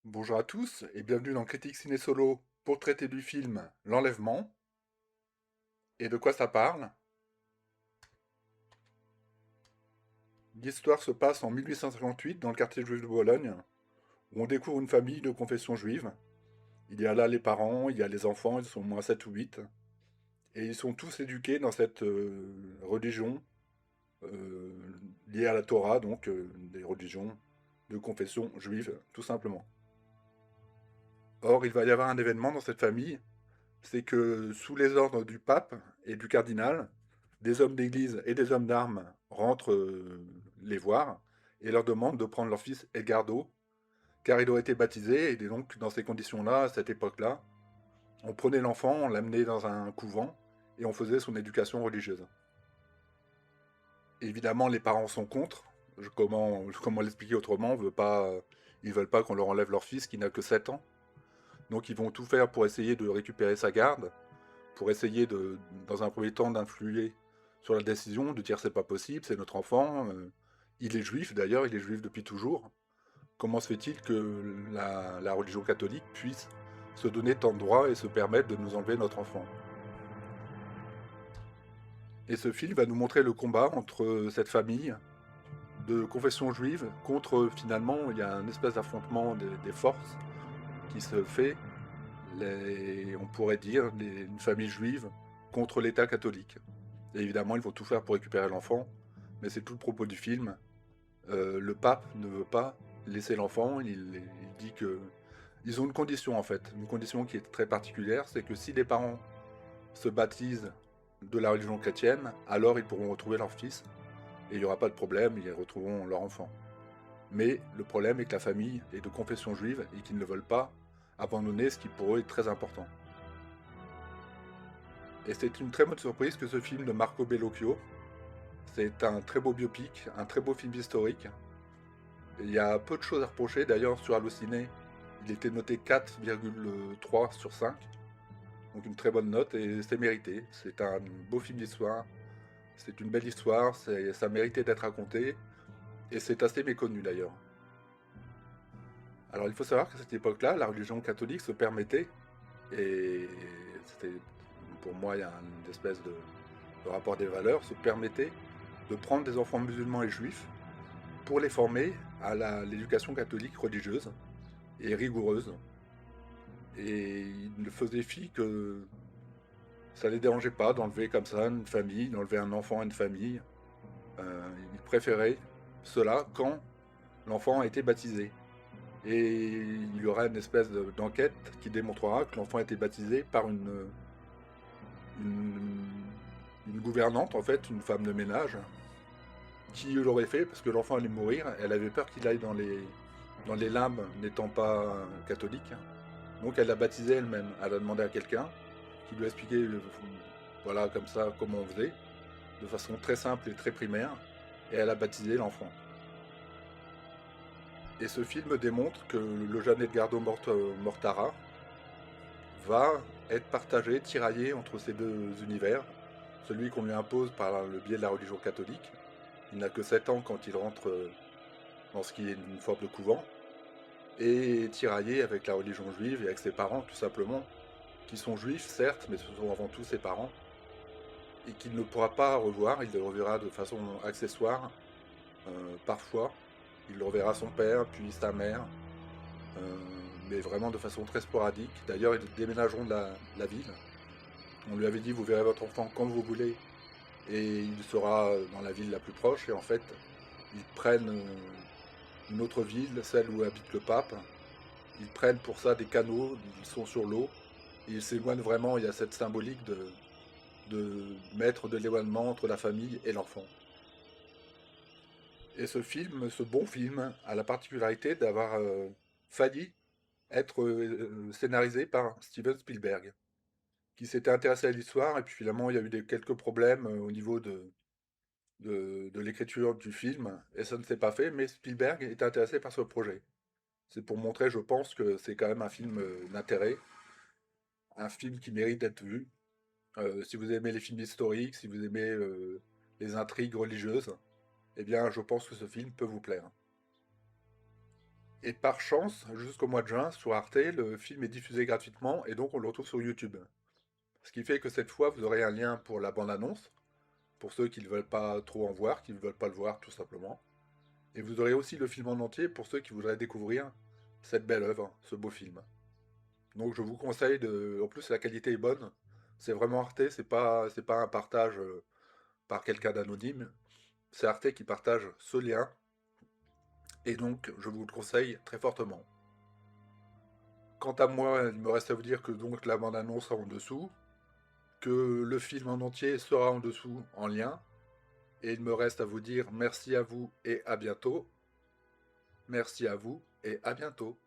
Bonjour à tous et bienvenue dans Critique Ciné Solo pour traiter du film L'Enlèvement. Et de quoi ça parle? L'histoire se passe en 1858 dans le quartier juif de Bologne, où on découvre une famille de confession juive. Il y a là les parents, il y a les enfants, ils sont au moins 7 ou 8, et ils sont tous éduqués dans cette religion euh, liée à la Torah, donc des religions de confession juive, tout simplement. Or, il va y avoir un événement dans cette famille, c'est que sous les ordres du pape et du cardinal, des hommes d'église et des hommes d'armes rentrent les voir et leur demandent de prendre leur fils Edgardo, car il aurait été baptisé, et donc dans ces conditions-là, à cette époque-là, on prenait l'enfant, on l'amenait dans un couvent, et on faisait son éducation religieuse. Évidemment, les parents sont contre. Comment l'expliquer autrement? Ils veulent pas qu'on leur enlève leur fils qui n'a que 7 ans. Donc ils vont tout faire pour essayer de récupérer sa garde, pour essayer dans un premier temps, d'influer sur la décision, de dire c'est pas possible, c'est notre enfant. Il est juif d'ailleurs, il est juif depuis toujours. Comment se fait-il que la religion catholique puisse se donner tant de droits et se permettre de nous enlever notre enfant? Et ce film va nous montrer le combat entre cette famille de confession juive contre, finalement, il y a un espèce d'affrontement des forces qui se fait, on pourrait dire, une famille juive contre l'État catholique. Et évidemment, ils vont tout faire pour récupérer l'enfant, mais c'est tout le propos du film. Le pape ne veut pas laisser l'enfant, il dit que... Ils ont une condition en fait, une condition qui est très particulière, c'est que si les parents se baptisent de la religion chrétienne, alors ils pourront retrouver leur fils, et il n'y aura pas de problème, ils retrouveront leur enfant. Mais le problème est que la famille est de confession juive et qu'ils ne veulent pas abandonner ce qui pour eux est très important. Et c'est une très bonne surprise que ce film de Marco Bellocchio, c'est un très beau biopic, un très beau film historique. Il y a peu de choses à reprocher, d'ailleurs sur Allociné, il était noté 4,3 sur 5, donc une très bonne note et c'est mérité. C'est un beau film d'histoire, c'est une belle histoire, ça méritait d'être raconté et c'est assez méconnu d'ailleurs. Alors il faut savoir qu'à cette époque-là, la religion catholique se permettait, et c'était pour moi il y a une espèce de rapport des valeurs, se permettait de prendre des enfants musulmans et juifs pour les former à l'éducation catholique religieuse et rigoureuse. Et il ne faisait fi que ça ne les dérangeait pas d'enlever comme ça une famille, d'enlever un enfant à une famille. Il préférait cela quand l'enfant a été baptisé. Et il y aura une espèce d'enquête qui démontrera que l'enfant a été baptisé par une, une gouvernante, en fait, une femme de ménage, qui l'aurait fait parce que l'enfant allait mourir. Elle avait peur qu'il aille dans les limbes, n'étant pas catholique. Donc elle l'a baptisé elle-même. Elle a demandé à quelqu'un qui lui a expliqué, voilà, comme ça, comment on faisait, de façon très simple et très primaire. Et elle a baptisé l'enfant. Et ce film démontre que le jeune Edgardo Mortara va être partagé, tiraillé entre ces deux univers. Celui qu'on lui impose par le biais de la religion catholique. Il n'a que 7 ans quand il rentre dans ce qui est une forme de couvent. Et tiraillé avec la religion juive et avec ses parents, tout simplement, qui sont juifs, certes, mais ce sont avant tout ses parents, et qu'il ne pourra pas revoir, il le reverra de façon accessoire, parfois. Il reverra son père, puis sa mère, euh, mais vraiment de façon très sporadique. D'ailleurs, ils déménageront de la ville. On lui avait dit, vous verrez votre enfant quand vous voulez, et il sera dans la ville la plus proche, et en fait, ils prennent une autre ville, celle où habite le pape. Ils prennent pour ça des canaux, ils sont sur l'eau, et ils s'éloignent vraiment, il y a cette symbolique de mettre de l'éloignement entre la famille et l'enfant. Et ce film, ce bon film, a la particularité d'avoir failli être scénarisé par Steven Spielberg, qui s'était intéressé à l'histoire, et puis finalement il y a eu quelques problèmes au niveau de l'écriture du film, et ça ne s'est pas fait, mais Spielberg était intéressé par ce projet. C'est pour montrer, je pense, que c'est quand même un film d'intérêt, un film qui mérite d'être vu. Si vous aimez les films historiques, si vous aimez les intrigues religieuses, eh bien, je pense que ce film peut vous plaire. Et par chance, jusqu'au mois de juin, sur Arte, le film est diffusé gratuitement et donc on le retrouve sur YouTube. Ce qui fait que cette fois, vous aurez un lien pour la bande-annonce, pour ceux qui ne veulent pas trop en voir, qui ne veulent pas le voir tout simplement. Et vous aurez aussi le film en entier pour ceux qui voudraient découvrir cette belle œuvre, ce beau film. Donc je vous conseille de... En plus, la qualité est bonne. C'est vraiment Arte, c'est pas un partage par quelqu'un d'anonyme. C'est Arte qui partage ce lien. Et donc, je vous le conseille très fortement. Quant à moi, il me reste à vous dire que donc la bande-annonce sera en dessous, que le film en entier sera en dessous en lien, et il me reste à vous dire merci à vous et à bientôt. Merci à vous et à bientôt.